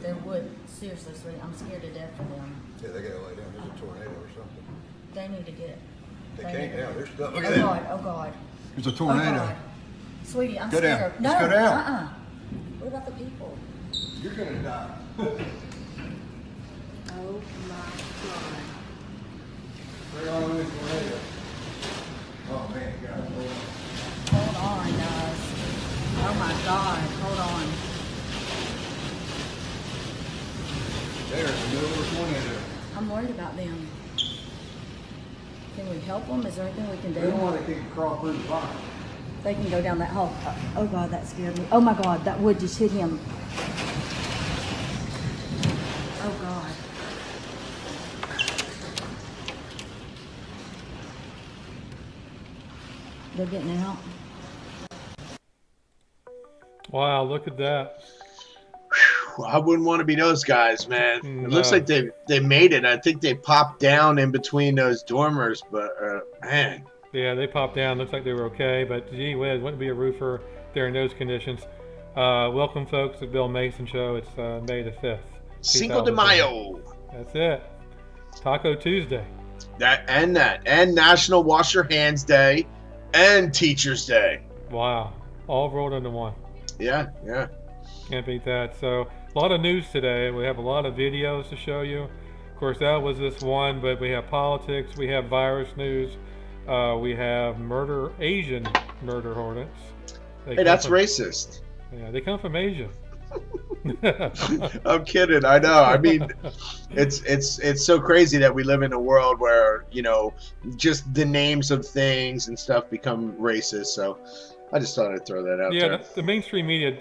They would. Seriously, sweetie, I'm scared to death for them. Yeah, they gotta lay down. There's a tornado or something. They need to get. They can't now. They're stuck. Look Oh at that. God! Oh God! There's a Oh tornado. God! Sweetie, I'm Go down. scared. Let's No. go down. What about the people? You're gonna die. Oh my God! Bring on this tornado. Oh man, God. Hold on, guys. Oh my God! Hold on. They're in the middle of a tornado. I'm worried about them. Can we help them? Is there anything we can do? They don't want to keep crawl through the fire. They can go down that hole. Oh God, that scared me. Oh my God, that wood just hit him. Oh God. They're getting out. Wow, look at that. I wouldn't want to be those guys, man. No. It looks like they made it. I think they popped down in between those dormers, but man. Yeah, they popped down. Looks like they were okay, but gee whiz, wouldn't be a roofer there in those conditions. Welcome, folks, to the Bill Mason Show. It's May the 5th. Cinco de Mayo. That's it. Taco Tuesday. And National Wash Your Hands Day and Teachers Day. Wow. All rolled into one. Yeah. Can't beat that. So, a lot of news today. We have a lot of videos to show you. Of course, that was this one, but we have politics. We have virus news. We have Asian murder hornets. Hey, that's racist. Yeah, they come from Asia. I'm kidding. I know. I mean, it's so crazy that we live in a world where, just the names of things and stuff become racist. So I just thought I'd throw that out there. Yeah, the mainstream media,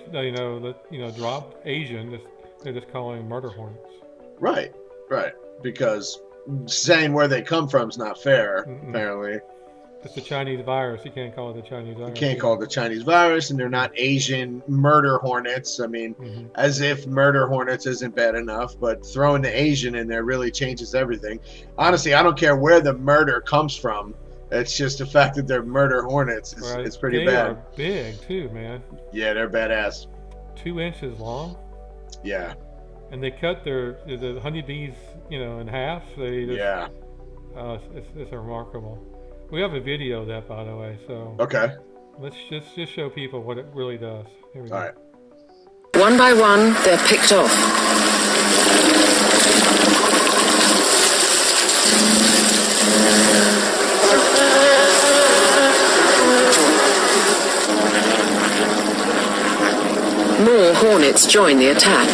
dropped Asian. They're just calling them murder hornets. Right. Because saying where they come from is not fair, apparently. It's the Chinese virus. You can't call it the Chinese virus. You can't call it the Chinese virus, and they're not Asian murder hornets. I mean, as if murder hornets isn't bad enough, but throwing the Asian in there really changes everything. Honestly, I don't care where the murder comes from. It's just the fact that they're murder hornets. It's pretty bad. They are big, too, man. Yeah, they're badass. 2 inches long. Yeah. And they cut the honeybees, in half. Yeah. It's remarkable. We have a video of that, by the way. So okay. Let's just show people what it really does. Here we go. All right. One by one, they're picked off. More hornets join the attack.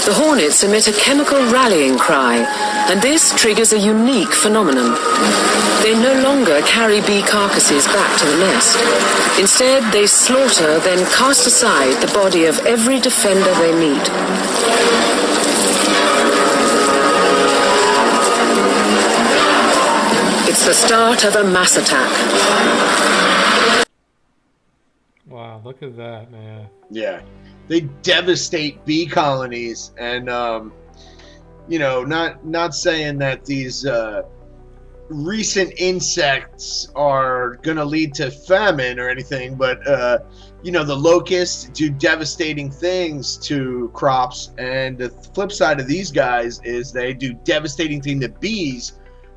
The hornets emit a chemical rallying cry, and this triggers a unique phenomenon. They no longer carry bee carcasses back to the nest. Instead, they slaughter, then cast aside the body of every defender they meet. It's the start of a mass attack. Wow, look at that, man. Yeah. They devastate bee colonies, and not saying that these recent insects are gonna lead to famine or anything, but the locusts do devastating things to crops, and the flip side of these guys is they do devastating thing to bees,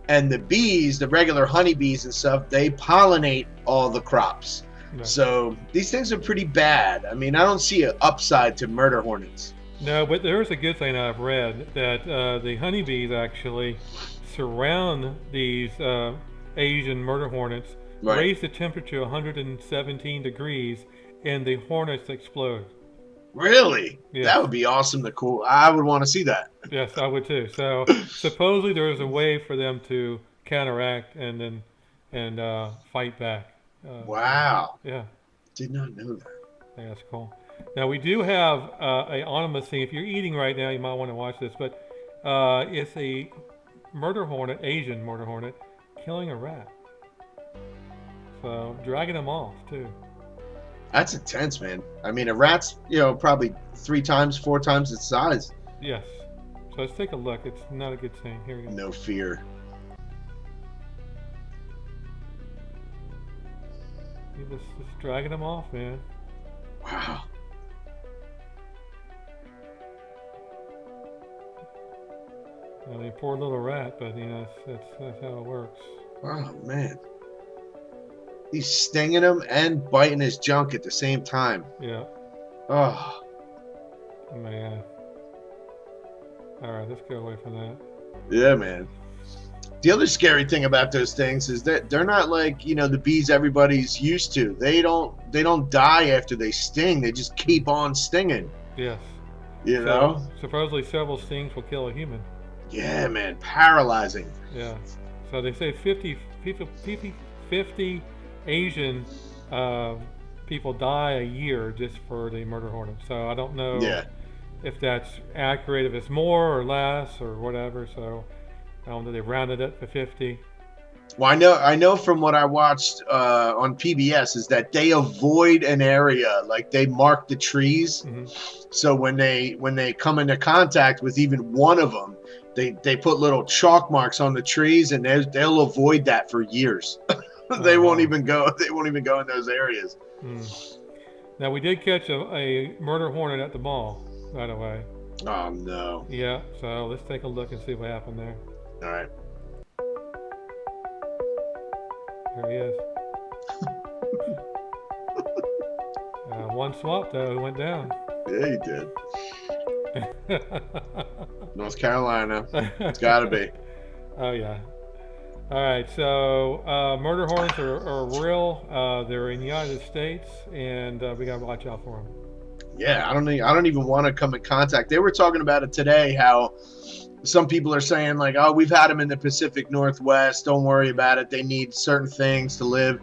and the bees, the regular honeybees and stuff, they pollinate all the crops. Right. So these things are pretty bad. I mean, I don't see an upside to murder hornets. No, but there is a good thing I've read, that the honeybees actually surround these Asian murder hornets, right, raise the temperature 117 degrees, and the hornets explode. Really? Yes. That would be awesome to cool. I would want to see that. Yes, I would too. So supposedly there is a way for them to counteract and fight back. Wow. Yeah. Did not know that. Yeah, that's cool. Now we do have a anonymous scene. If you're eating right now, you might want to watch this, but it's a murder hornet, Asian murder hornet, killing a rat. So dragging them off too. That's intense, man. I mean, a rat's, probably 3 times, 4 times its size. Yes. So let's take a look. It's not a good scene. Here we go. No fear. He's just dragging them off, man. Wow. I mean, poor little rat, but you know, that's how it works. Oh man. He's stinging him and biting his junk at the same time. Yeah. Oh Man. All right, let's go away from that. yeah, man. The other scary thing about those things is that they're not like, you know, the bees everybody's used to. They don't die after they sting. They just keep on stinging. Yes. You know? Supposedly several stings will kill a human. Yeah, man. Paralyzing. Yeah. So they say 50 Asian people die a year just for the murder hornet. So I don't know if that's accurate, if it's more or less or whatever. So I don't know. They rounded it to 50. Well, I know from what I watched on PBS is that they avoid an area, like they mark the trees. Mm-hmm. So when they come into contact with even one of them, they put little chalk marks on the trees, and they'll avoid that for years. They won't even go in those areas. Mm. Now we did catch a murder hornet at the mall, by the way. Oh no. Yeah. So let's take a look and see what happened there. All right. There he is. One swap though, he went down. Yeah, he did. North Carolina. It's gotta be. Oh yeah. All right. So murder hornets are real. They're in the United States, and we gotta watch out for them. Yeah, I don't even want to come in contact. They were talking about it today. How some people are saying like, oh, we've had them in the Pacific Northwest. Don't worry about it. They need certain things to live.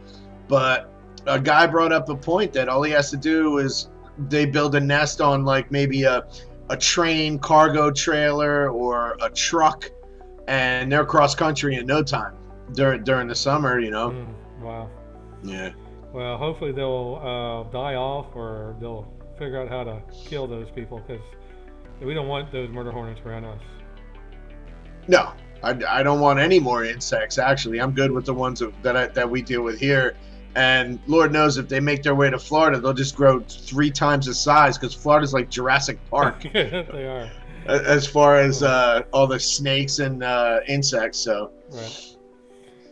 But a guy brought up a point that all he has to do is they build a nest on like maybe a train cargo trailer or a truck, and they're cross country in no time during the summer, you know. Wow. Yeah. Well, hopefully they'll die off, or they'll figure out how to kill those people, because we don't want those murder hornets around us. No, I don't want any more insects. Actually, I'm good with the ones that we deal with here. And Lord knows if they make their way to Florida, they'll just grow 3 times the size, because Florida's like Jurassic Park. They are. As far as all the snakes and insects. So. Right.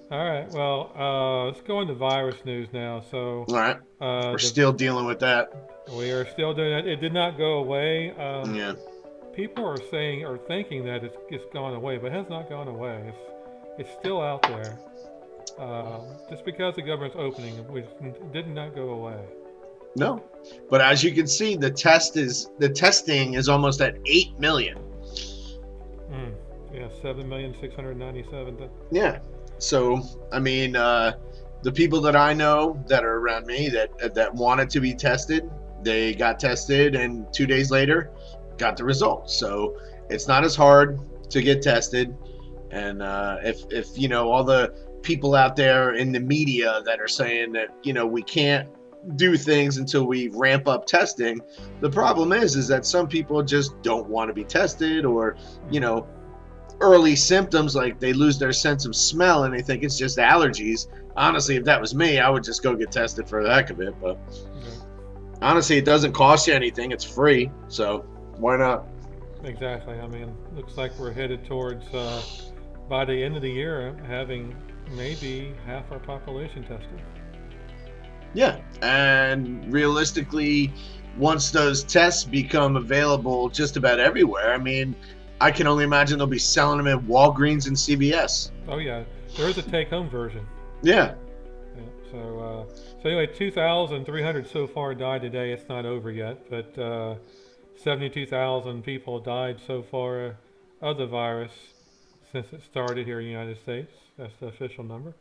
All right. Well, let's go into virus news now. So. All right. We're still dealing with that. We are still doing it. It did not go away. Yeah. People are saying or thinking that it's gone away, but it has not gone away. It's still out there. Just because the government's opening, it did not go away. No, but as you can see, the testing is almost at 8 million. Yeah, 7,697,000. Yeah. So I mean, the people that I know that are around me that wanted to be tested, they got tested, and 2 days later, got the results. So it's not as hard to get tested, and if you know all the people out there in the media that are saying that, you know, we can't do things until we ramp up testing, the problem is that some people just don't want to be tested, or, you know, early symptoms like they lose their sense of smell and they think it's just allergies. Honestly, if that was me, I would just go get tested for the heck of it. But honestly, it doesn't cost you anything. It's free, so why not? Exactly. I mean, looks like we're headed towards by the end of the year having maybe half our population tested. Yeah, and realistically, once those tests become available just about everywhere, I mean, I can only imagine they'll be selling them at Walgreens and CVS. Oh yeah, there is a take-home version. Yeah. So anyway, 2,300 so far died today. It's not over yet, but 72,000 people died so far of the virus since it started here in the United States. That's the official number.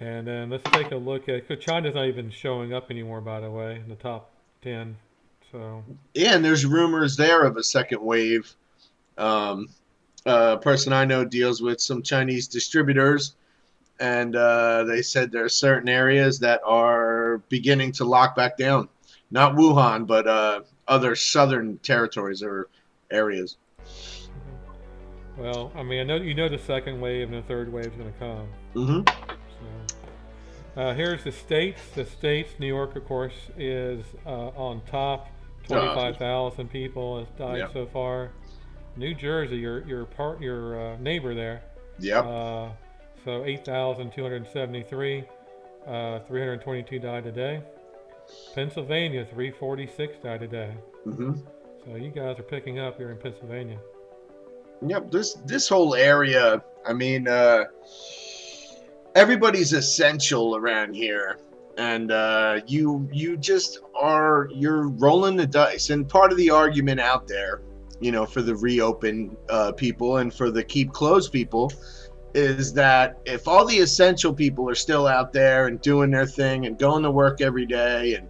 And then let's take a look at, because China's not even showing up anymore, by the way, in the top 10. So yeah, and there's rumors there of a second wave. A person I know deals with some Chinese distributors, and they said there are certain areas that are beginning to lock back down. Not Wuhan, but other southern territories or areas. Well, I mean, I know you know the second wave and the third wave is going to come. Mm-hmm. So, Here's the states. The states, New York, of course, is on top. 25,000 people has died Yep. so far. New Jersey, your neighbor there. Yep. So 8,273. 322 died today. Pennsylvania, 346 died today. Mm-hmm. So you guys are picking up here in Pennsylvania. Yep. This whole area. I mean, everybody's essential around here, and you just you're rolling the dice. And part of the argument out there, for the reopen people and for the keep closed people, is that if all the essential people are still out there and doing their thing and going to work every day, and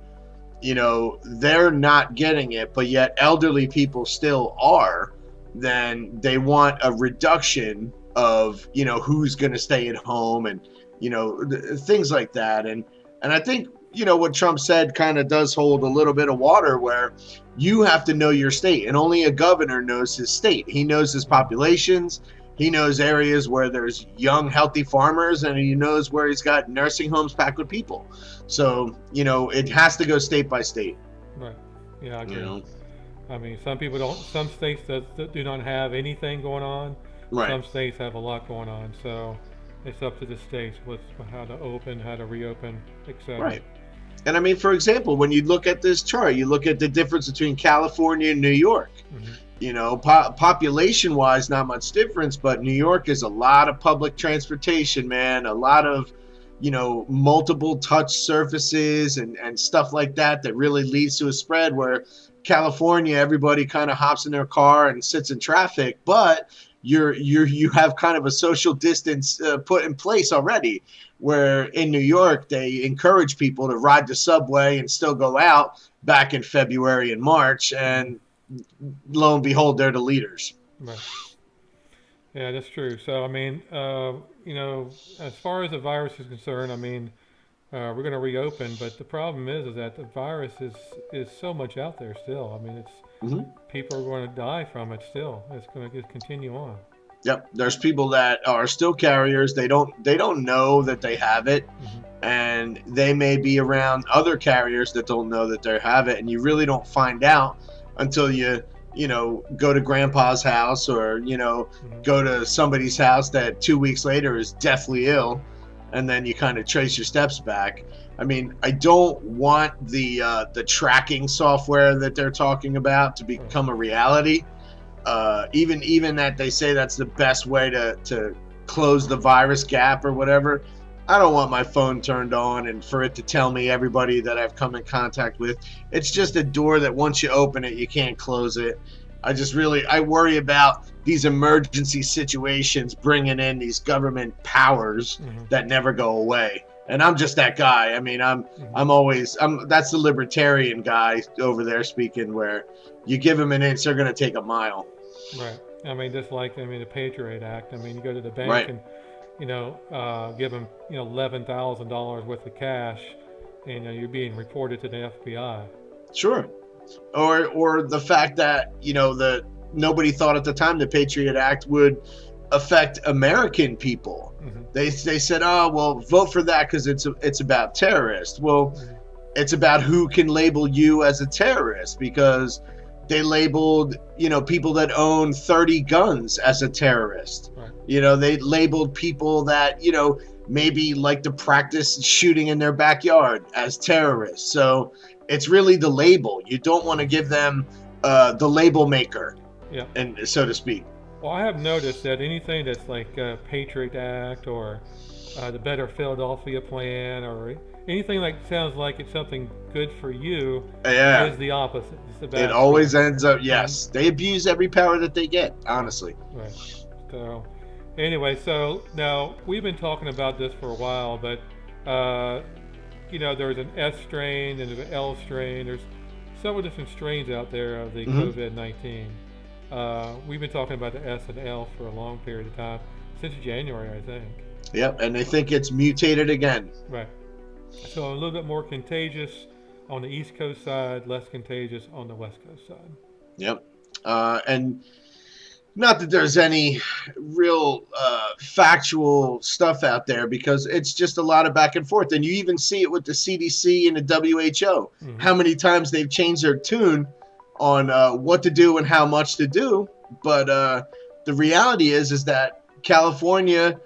they're not getting it, but yet elderly people still are, then they want a reduction of who's going to stay at home, and things like that. And I think what Trump said kind of does hold a little bit of water, where you have to know your state, and only a governor knows his state. He knows his populations. He knows areas where there's young, healthy farmers, and he knows where he's got nursing homes packed with people. So, it has to go state by state. Right. Yeah, I agree. I mean, some states that do not have anything going on. Right. Some states have a lot going on. So it's up to the states with how to open, how to reopen, etc. Right. And I mean, for example, when you look at this chart, you look at the difference between California and New York. Mm-hmm. Population-wise, not much difference, but New York is a lot of public transportation, man. A lot of, multiple touch surfaces and stuff like that really leads to a spread, where California, everybody kind of hops in their car and sits in traffic, but you have kind of a social distance put in place already, where in New York, they encourage people to ride the subway and still go out back in February and March, and lo and behold, they're the leaders. Right. Yeah, that's true. So, I mean, as far as the virus is concerned, I mean, we're going to reopen, but the problem is that the virus is so much out there still. I mean, it's people are going to die from it still. It's going to just continue on. Yep, there's people that are still carriers. They don't know that they have it, and they may be around other carriers that don't know that they have it, and you really don't find out until you go to grandpa's house, or go to somebody's house that 2 weeks later is deathly ill, and then you kind of trace your steps back. I mean, I don't want the tracking software that they're talking about to become a reality. Even that they say that's the best way to close the virus gap or whatever. I don't want my phone turned on and for it to tell me everybody that I've come in contact with. It's just a door that once you open it, you can't close it. I worry about these emergency situations bringing in these government powers that never go away. And I'm just that guy. I mean, that's the libertarian guy over there speaking, where you give them an inch, they're going to take a mile. Right. I mean, just like, the Patriot Act. I mean, you go to the bank right. and, give them, $11,000 worth of cash, and you're being reported to the FBI. Sure. Or the fact that, that nobody thought at the time the Patriot Act would affect American people. They said, oh, well, vote for that because it's about terrorists. Well, it's about who can label you as a terrorist, because they labeled, people that own 30 guns as a terrorist. Right. They labeled people that, maybe like to practice shooting in their backyard as terrorists. So it's really the label. You don't want to give them the label maker, and so to speak. Well, I have noticed that anything that's like Patriot Act or the Better Philadelphia Plan, or anything like sounds like it's something good for you, is the opposite. It's the bad. It always ends up, yes. They abuse every power that they get, honestly. Right. So, anyway, so now we've been talking about this for a while, but there's an S strain and there's an L strain. There's several different strains out there of the COVID-19. We've been talking about the S and L for a long period of time, since January, I think. Yep, and they think it's mutated again. Right. So a little bit more contagious on the East Coast side, less contagious on the West Coast side. Yep. And Not that there's any real factual stuff out there, because it's just a lot of back and forth. And you even see it with the CDC and the WHO, how many times they've changed their tune on what to do and how much to do. But the reality is that California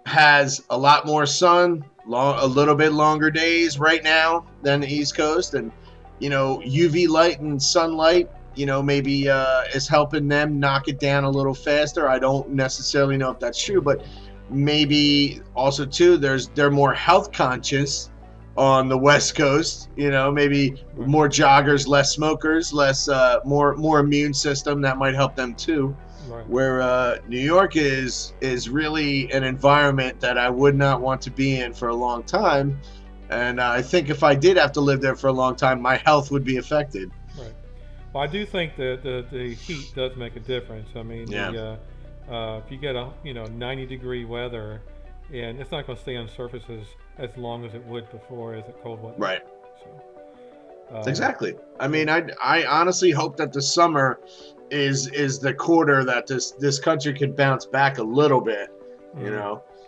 has a lot more sun, a little bit longer days right now than the East Coast. And, UV light and sunlight, maybe is helping them knock it down a little faster. I don't necessarily know if that's true, but maybe also too, they're more health conscious on the West Coast. Maybe more joggers, less smokers, less more immune system that might help them too. Right. Where New York is really an environment that I would not want to be in for a long time, and I think if I did have to live there for a long time, my health would be affected. Right. Well, I do think that the heat does make a difference. I mean, if you get 90-degree weather, and it's not going to stay on surfaces as long as it would before as it cold weather. Right. So, exactly. I mean, I honestly hope that the summer is the quarter that this country can bounce back a little bit.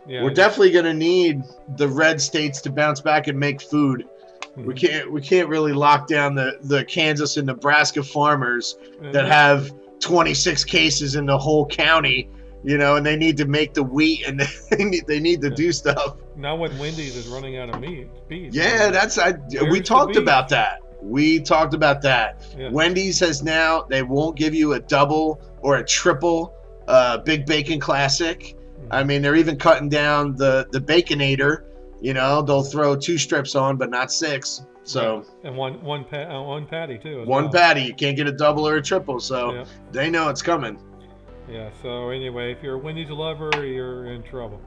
Yeah, we're definitely going to need the red states to bounce back and make food. We can't really lock down the Kansas and Nebraska farmers that have 26 cases in the whole county, and they need to make the wheat, and they need to do stuff. Now when Wendy's is running out of beef. Yeah, we talked about that. Yeah. Wendy's has now, they won't give you a double or a triple Big Bacon Classic. I mean, they're even cutting down the Baconator. They'll throw 2 strips on, but not 6. So and one patty too. One patty. You can't get a double or a triple. So they know it's coming. Yeah. So anyway, if you're a Wendy's lover, you're in trouble.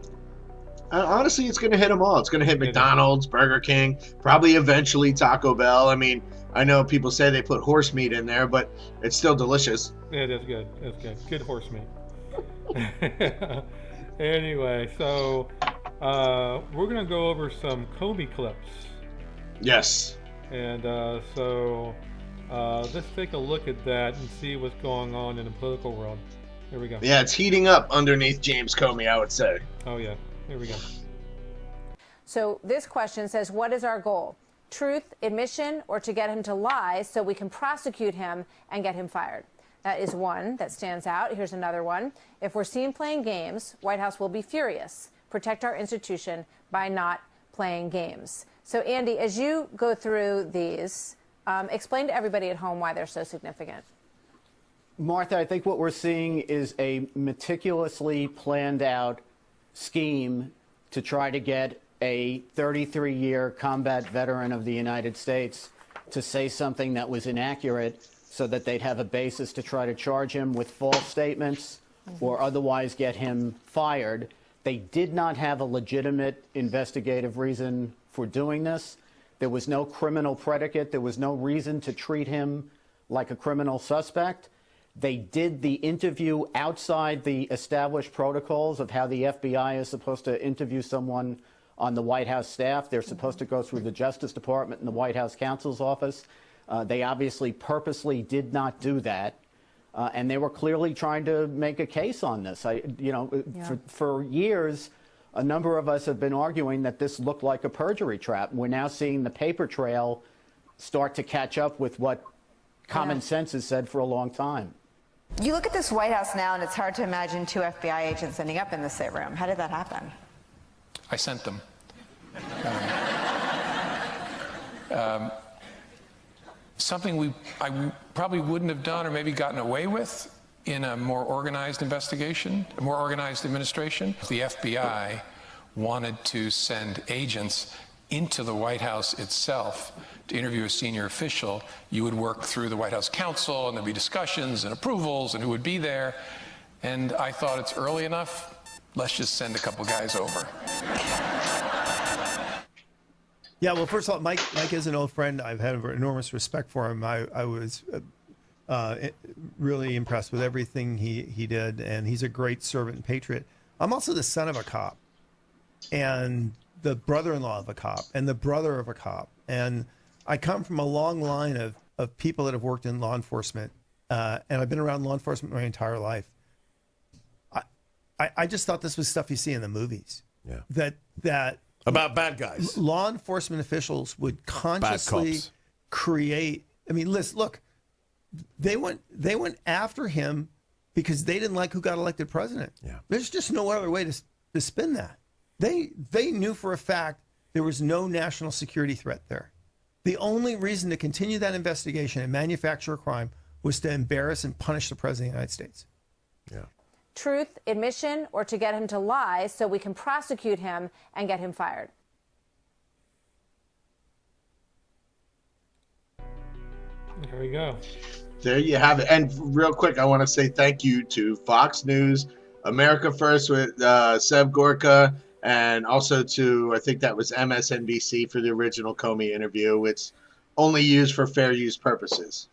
Honestly, it's going to hit them all. It's going to hit McDonald's, Burger King, probably eventually Taco Bell. I mean, I know people say they put horse meat in there, but it's still delicious. It is good. It's good. Good horse meat. Anyway, so we're going to go over some Comey clips. Yes. And so let's take a look at that and see what's going on in the political world. Here we go. Yeah, it's heating up underneath James Comey, I would say. Oh, yeah. Here we go. So this question says, what is our goal? Truth, admission, or to get him to lie so we can prosecute him and get him fired? That is one that stands out. Here's another one. If we're seen playing games, White House will be furious. Protect our institution by not playing games. So, Andy, as you go through these, explain to everybody at home why they're so significant. Martha, I think what we're seeing is a meticulously planned out scheme to try to get a 33-year combat veteran of the United States to say something that was inaccurate so that they'd have a basis to try to charge him with false statements or otherwise get him fired. They did not have a legitimate investigative reason for doing this. There was no criminal predicate. There was no reason to treat him like a criminal suspect. They did the interview outside the established protocols of how the FBI is supposed to interview someone on the White House staff. They're supposed to go through the Justice Department and the White House counsel's office. They obviously purposely did not do that. And they were clearly trying to make a case on this. For years, a number of us have been arguing that this looked like a perjury trap. We're now seeing the paper trail start to catch up with what common sense has said for a long time. You look at this White House now, and it's hard to imagine 2 FBI agents ending up in the same room. How did that happen? I sent them. Something I probably wouldn't have done or maybe gotten away with in a more organized investigation, a more organized administration. If the FBI wanted to send agents into the White House itself to interview a senior official, you would work through the White House counsel, and there'd be discussions and approvals and who would be there. And I thought it's early enough, let's just send a couple guys over. Yeah, well, first of all, Mike is an old friend. I've had enormous respect for him. I was really impressed with everything he did, and he's a great servant and patriot. I'm also the son of a cop, and the brother-in-law of a cop, and the brother of a cop. And I come from a long line of people that have worked in law enforcement, and I've been around law enforcement my entire life. I just thought this was stuff you see in the movies. Yeah. That about bad guys. Law enforcement officials would consciously create. I mean, look, they went after him because they didn't like who got elected president. Yeah. There's just no other way to spin that. They knew for a fact there was no national security threat there. The only reason to continue that investigation and manufacture a crime was to embarrass and punish the president of the United States. Yeah. Truth, admission, or to get him to lie so we can prosecute him and get him fired. There we go. There you have it. And real quick, I want to say thank you to Fox News, America First with Sev Gorka, and also to, I think that was MSNBC for the original Comey interview. It's only used for fair use purposes.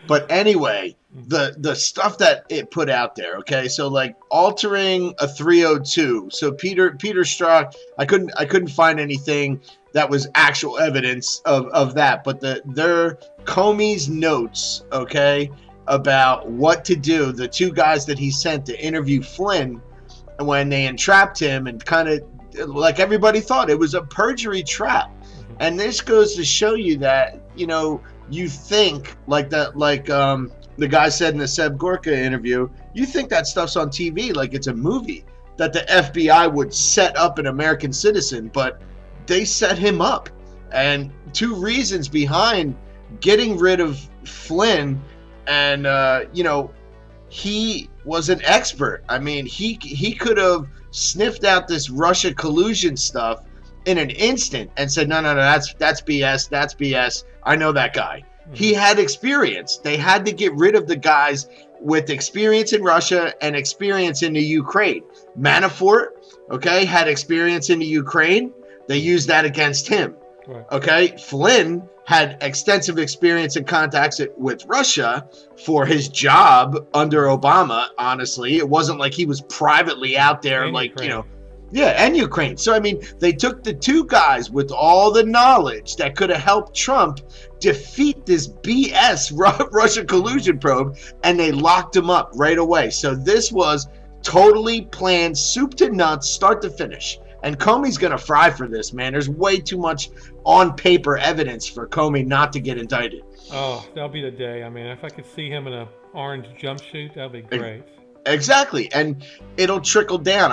But anyway, the stuff that it put out there, okay? So like altering a 302. So Peter Strzok, I couldn't find anything that was actual evidence of that, but their Comey's notes, okay, about what to do, the two guys that he sent to interview Flynn when they entrapped him, and kind of like everybody thought it was a perjury trap. And this goes to show you that, you know, you think like that, like the guy said in the Seb Gorka interview, you think that stuff's on TV like it's a movie, that the FBI would set up an American citizen, but they set him up. And two reasons behind getting rid of Flynn, and you know, he was an expert. I mean, he could have sniffed out this Russia collusion stuff in an instant and said, no, that's BS, that's BS. I know that guy. He had experience. They had to get rid of the guys with experience in Russia and experience in the Ukraine. Manafort, okay, had experience in the Ukraine. They used that against him. Right. Okay, Flynn had extensive experience and contacts with Russia for his job under Obama. Honestly, it wasn't like he was privately out there, and like Ukraine. You know. Yeah, and Ukraine. So, I mean, they took the two guys with all the knowledge that could have helped Trump defeat this BS Russia collusion probe, and they locked him up right away. So this was totally planned, soup to nuts, start to finish. And Comey's going to fry for this, man. There's way too much on paper evidence for Comey not to get indicted. Oh, that'll be the day. I mean, if I could see him in an orange jumpsuit, that'd be great. Exactly. And it'll trickle down.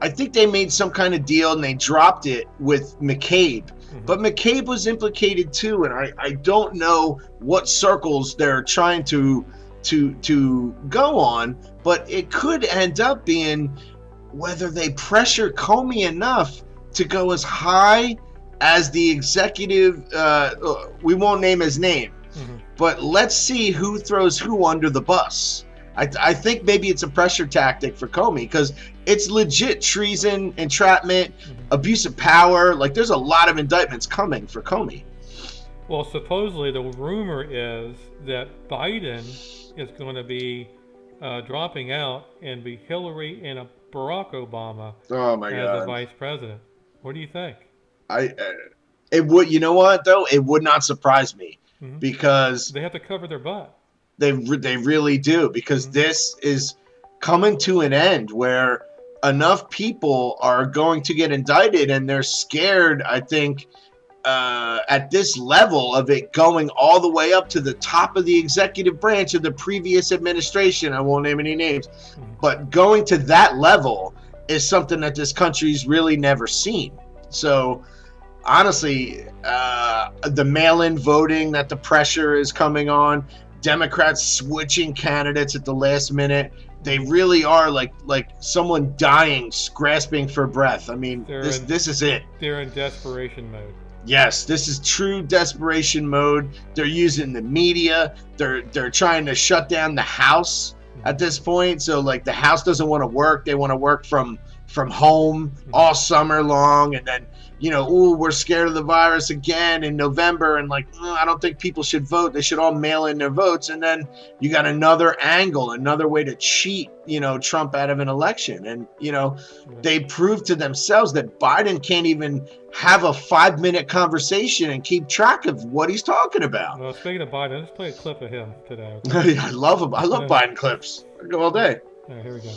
I think they made some kind of deal and they dropped it with McCabe. But McCabe was implicated too, and I don't know what circles they're trying to go on, but it could end up being whether they pressure Comey enough to go as high as the executive, we won't name his name, but let's see who throws who under the bus. I think maybe it's a pressure tactic for Comey because it's legit treason, entrapment, abuse of power. Like, there's a lot of indictments coming for Comey. Well, supposedly the rumor is that Biden is going to be dropping out and be Hillary and a Barack Obama as the vice president. What do you think? It would. You know what though? It would not surprise me because they have to cover their butt. They really do, because this is coming to an end where enough people are going to get indicted, and they're scared, I think, at this level of it going all the way up to the top of the executive branch of the previous administration. I won't name any names, but going to that level is something that this country's really never seen. So honestly, the mail-in voting that the pressure is coming on, Democrats switching candidates at the last minute. They really are like someone dying, grasping for breath. I mean, this is it. They're in desperation mode. Yes, this is true desperation mode. They're using the media. They're trying to shut down the House at this point. So like the House doesn't want to work. They want to work from home all summer long, and then we're scared of the virus again in November, and I don't think people should vote. They should all mail in their votes. And then you got another angle, another way to cheat, Trump out of an election. And, they proved to themselves that Biden can't even have a 5-minute conversation and keep track of what he's talking about. Well, speaking of Biden, let's play a clip of him today. Okay? I love him. I love Biden clips. I go all day. All right, here we go.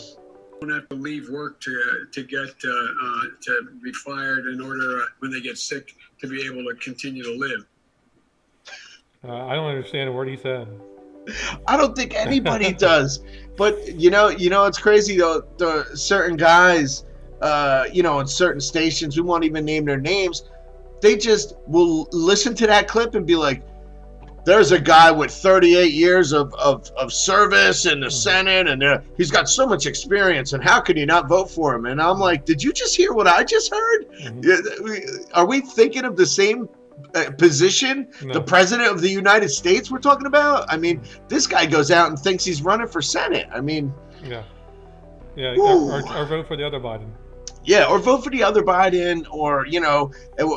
Don't have to leave work to get to be fired in order when they get sick to be able to continue to live. I don't understand a word he said. I don't think anybody does. But you know, it's crazy though. The certain guys, in certain stations, we won't even name their names. They just will listen to that clip and be like, "There's a guy with 38 years of service in the Senate, and he's got so much experience, and how can you not vote for him?" And I'm like, "Did you just hear what I just heard? Are we thinking of the same position? No. The president of the United States we're talking about? I mean, this guy goes out and thinks he's running for Senate. I mean, yeah, or vote for the other Biden. Yeah, or vote for the other Biden, or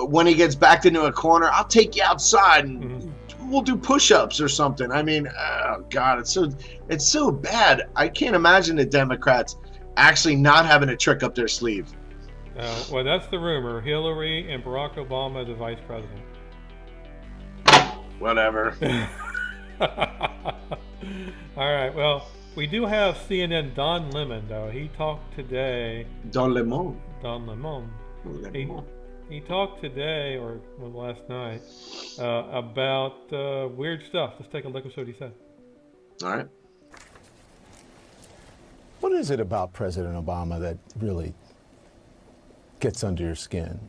when he gets backed into a corner, I'll take you outside and we'll do push-ups or something. I mean, oh God, it's so bad. I can't imagine the Democrats actually not having a trick up their sleeve. Well, that's the rumor. Hillary and Barack Obama as the vice president. Whatever. All right. Well, we do have CNN Don Lemon, though. He talked today. Don Lemon. He talked today, or last night, about weird stuff. Let's take a look at what he said. All right. What is it about President Obama that really gets under your skin?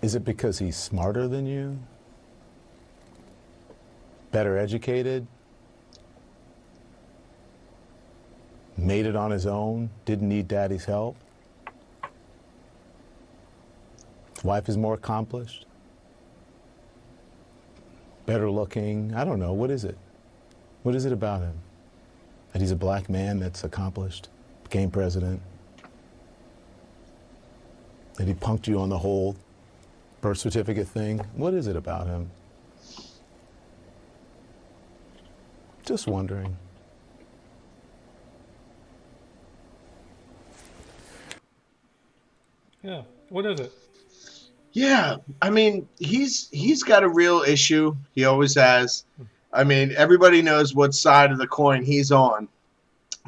Is it because he's smarter than you? Better educated? Made it on his own? Didn't need daddy's help? His wife is more accomplished? Better looking? I don't know. What is it? What is it about him? That he's a black man that's accomplished, became president? That he punked you on the whole birth certificate thing? What is it about him? Just wondering. Yeah, what is it? Yeah, I mean, he's got a real issue. He always has. I mean, everybody knows what side of the coin he's on.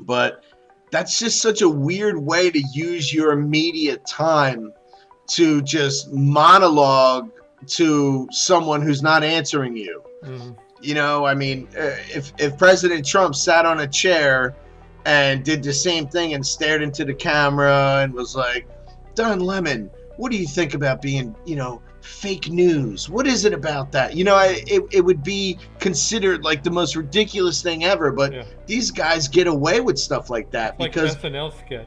But that's just such a weird way to use your immediate time to just monologue to someone who's not answering you. I mean, if President Trump sat on a chair and did the same thing and stared into the camera and was like, "Don Lemon, what do you think about being, fake news? What is it about that?" It would be considered like the most ridiculous thing ever. But these guys get away with stuff like that because SNL skit.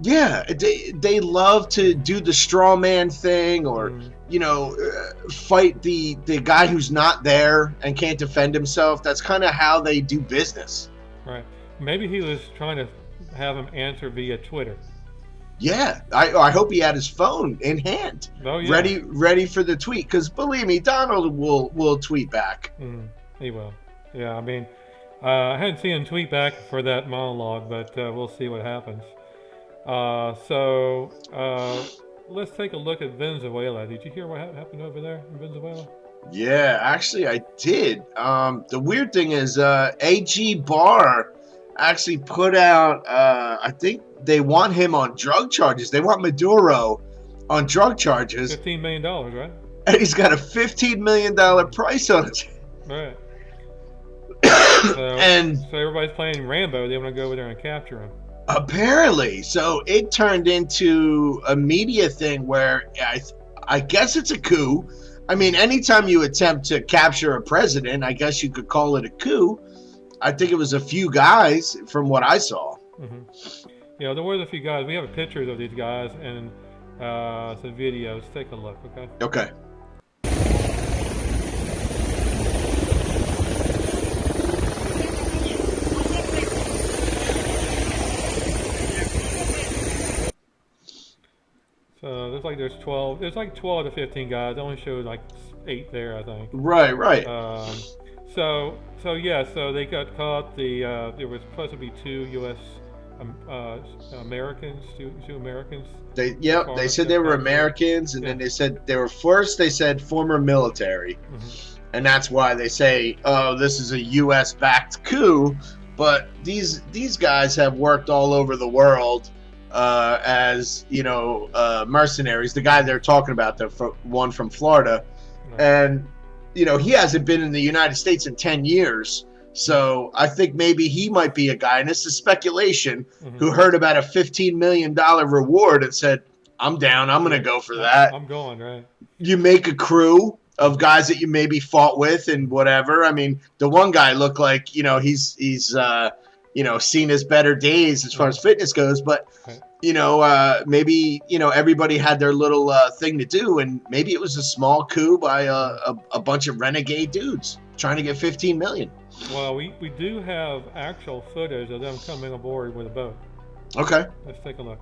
Yeah, they love to do the straw man thing, or fight the guy who's not there and can't defend himself. That's kind of how they do business. Right. Maybe he was trying to have him answer via Twitter. Yeah, I hope he had his phone in hand, ready for the tweet. Because believe me, Donald will tweet back. He will. Yeah, I mean, I hadn't seen him tweet back for that monologue, but we'll see what happens. So let's take a look at Venezuela. Did you hear what happened over there in Venezuela? Yeah, actually I did. The weird thing is AG Barr actually put out, I think they want him on drug charges. They want Maduro on drug charges. $15 million, right? And he's got a $15 million price on it. Right. So everybody's playing Rambo. They want to go over there and capture him. Apparently. So it turned into a media thing where I guess it's a coup. I mean, anytime you attempt to capture a president, I guess you could call it a coup. I think it was a few guys from what I saw. Yeah, there was a few guys. We have pictures of these guys and some videos. Take a look, okay? Okay. So there's 12. There's like 12 to 15 guys. It only showed like 8 there, I think. Right. So they got caught. There was supposed to be 2 U.S. Americans, two Americans. They said they were Americans, and then they said they were former military, and that's why they say, "Oh, this is a U.S. backed coup." but these guys have worked all over the world as mercenaries. The guy they're talking about, the one from Florida, and he hasn't been in the United States in 10 years. So I think maybe he might be a guy, and this is speculation, who heard about a $15 million reward and said, I'm down. I'm going to go for that. I'm going, right? You make a crew of guys that you maybe fought with and whatever. I mean, the one guy looked like, he's seen his better days as far as fitness goes, but maybe, everybody had their little thing to do, and maybe it was a small coup by a bunch of renegade dudes trying to get 15 million. Well, we do have actual footage of them coming aboard with a boat. Okay. Let's take a look.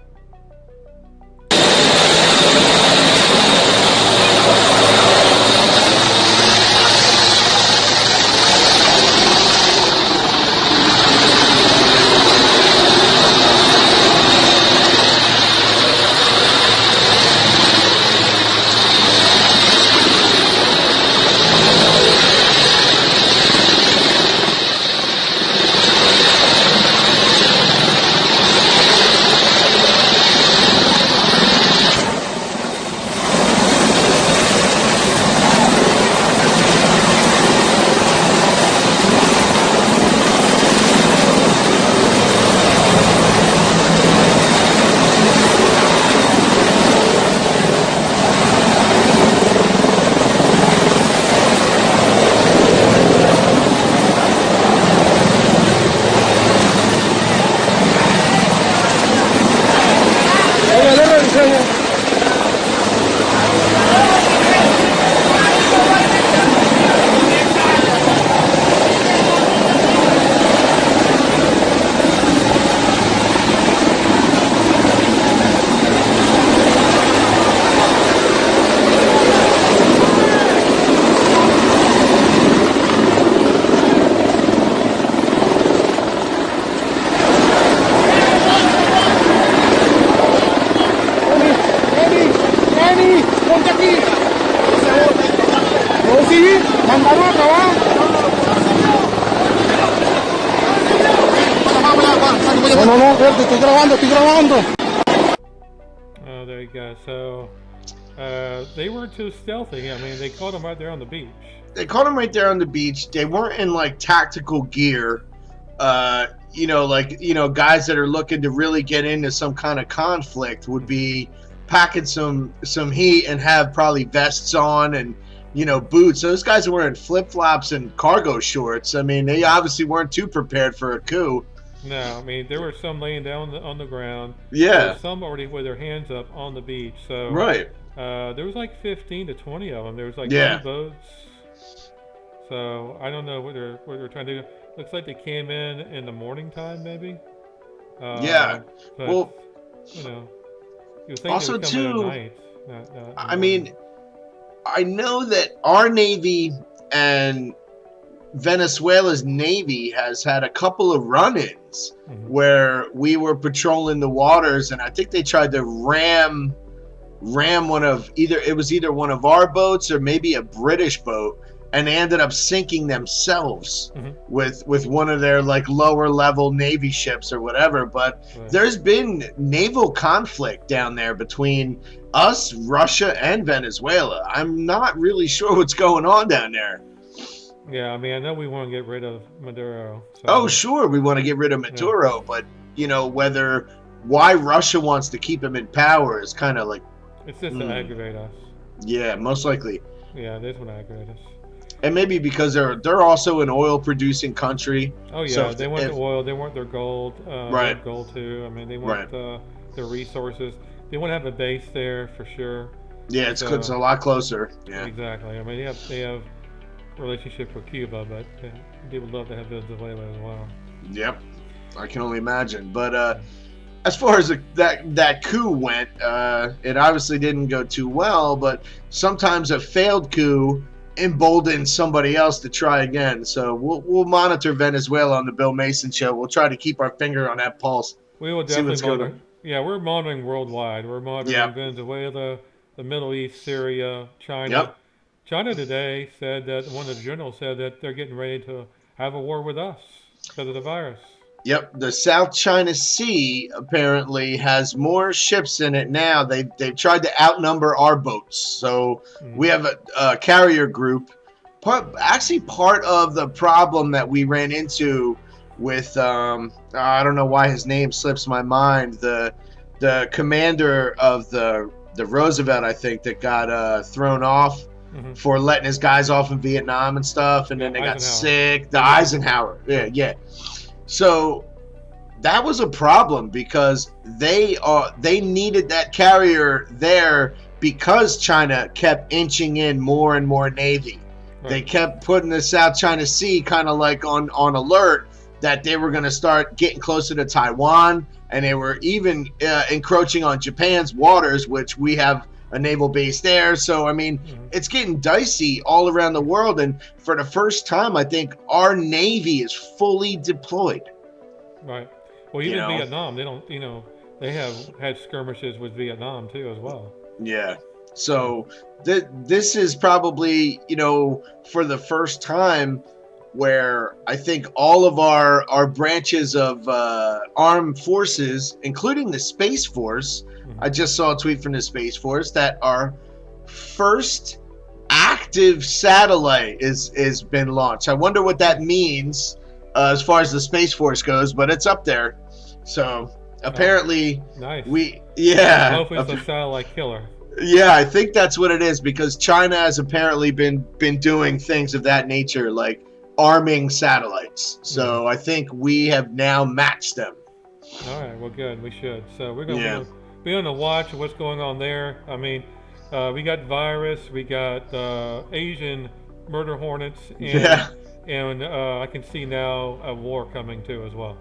Oh, there you go. So they weren't too stealthy. I mean, they caught him right there on the beach. They caught him right there on the beach. They weren't in like tactical gear. Guys that are looking to really get into some kind of conflict would be packing some heat and have probably vests on and boots. Those guys are wearing flip-flops and cargo shorts. I mean, they obviously weren't too prepared for a coup. No, I mean, there were some laying down on the ground. Yeah. There were some already with their hands up on the beach. So right. There was like 15 to 20 of them. There was like 2 boats. So I don't know what they're trying to do. Looks like they came in the morning time, maybe. Yeah. But, well, you think also they would come in too. at night. I mean, I know that our Navy and Venezuela's Navy has had a couple of run-ins where we were patrolling the waters, and I think they tried to ram one of either one of our boats or maybe a British boat, and they ended up sinking themselves with one of their like lower level Navy ships or whatever. But there's been naval conflict down there between us, Russia, and Venezuela. I'm not really sure what's going on down there. Yeah, I mean, I know we want to get rid of Maduro. So. Oh, sure, we want to get rid of Maduro, but why Russia wants to keep him in power is kind of like it's just to aggravate us. Yeah, most likely. Yeah, this would aggravate us. And maybe because they're also an oil producing country. Oh yeah, so they want the oil, they want their gold, right? Their gold too. I mean, they want their resources. They want to have a base there for sure. Yeah, it's a lot closer. Yeah, exactly. I mean, they have relationship with Cuba, but they would love to have Venezuela as well. Yep, I can only imagine. But as far as that coup went, it obviously didn't go too well. But sometimes a failed coup emboldens somebody else to try again. So we'll monitor Venezuela on the Bill Mason Show. We'll try to keep our finger on that pulse. We will definitely monitor. Yeah, we're monitoring worldwide. We're monitoring Venezuela, the Middle East, Syria, China. Yep. China today said that one of the generals said that they're getting ready to have a war with us because of the virus. Yep, the South China Sea apparently has more ships in it now. They've tried to outnumber our boats. So we have a carrier group. Part of the problem that we ran into with I don't know why his name slips my mind. The commander of the Roosevelt, I think, that got thrown off for letting his guys off in Vietnam and stuff, and then they got sick. The Eisenhower, yeah. So that was a problem because they needed that carrier there because China kept inching in more and more Navy. Right. They kept putting the South China Sea kind of like on alert that they were going to start getting closer to Taiwan, and they were even encroaching on Japan's waters, which we have a naval base there. So, I mean, it's getting dicey all around the world. And for the first time, I think our Navy is fully deployed. Right. Well, even Vietnam, they don't, they have had skirmishes with Vietnam too as well. Yeah. So this is probably, for the first time where I think all of our branches of armed forces, including the Space Force, I just saw a tweet from the Space Force that our first active satellite is been launched. I wonder what that means as far as the Space Force goes, but it's up there. So apparently, nice. Hopefully it's a satellite killer. Yeah, I think that's what it is, because China has apparently been doing things of that nature, like arming satellites. So I think we have now matched them. All right, well, good. We should. So we're going to be on the watch of what's going on there. I mean, we got virus, we got Asian murder hornets, and I can see now a war coming too as well.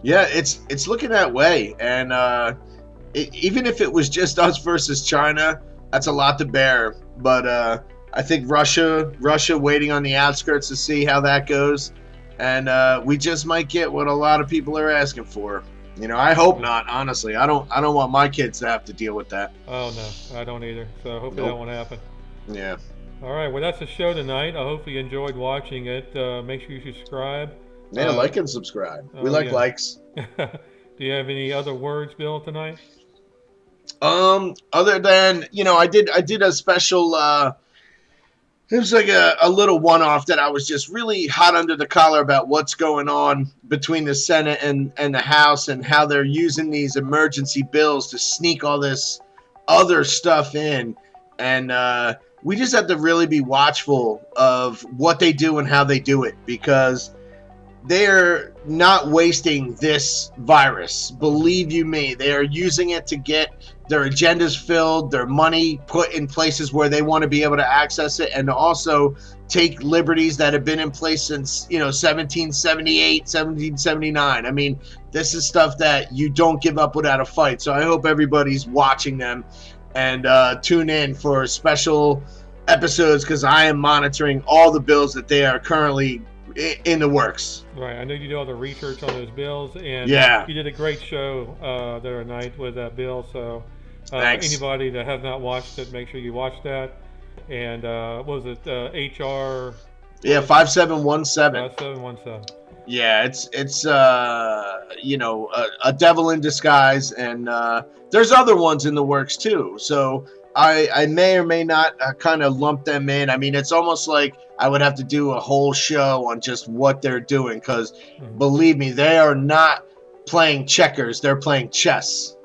Yeah, it's looking that way, and even if it was just us versus China, that's a lot to bear. But I think Russia waiting on the outskirts to see how that goes, and we just might get what a lot of people are asking for. I hope not. Honestly, I don't want my kids to have to deal with that. Oh no, I don't either. So hopefully that won't happen. Yeah. All right. Well, that's the show tonight. I hope you enjoyed watching it. Make sure you subscribe. Yeah, like and subscribe. We like likes. Do you have any other words, Bill, tonight? Other than, I did a special, it was like a little one-off that I was just really hot under the collar about what's going on between the Senate and the House, and how they're using these emergency bills to sneak all this other stuff in. And we just have to really be watchful of what they do and how they do it, because they're not wasting this virus. Believe you me, they are using it to get their agendas filled, their money put in places where they want to be able to access it, and to also take liberties that have been in place since 1778, 1779. I mean, this is stuff that you don't give up without a fight. So I hope everybody's watching them and tune in for special episodes, because I am monitoring all the bills that they are currently in the works. Right. I know you do all the research on those bills, and you did a great show the other night with that bill. So anybody that has not watched it, make sure you watch that. And what was it, HR? Yeah, 5717. 5717. Yeah, it's a devil in disguise, and there's other ones in the works too. So I may or may not kind of lump them in. I mean, it's almost like I would have to do a whole show on just what they're doing, because believe me, they are not playing checkers. They're playing chess.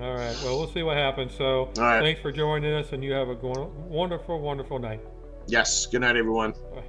All right. Well, we'll see what happens. So thanks for joining us, and you have a wonderful, wonderful night. Yes. Good night, everyone. Bye.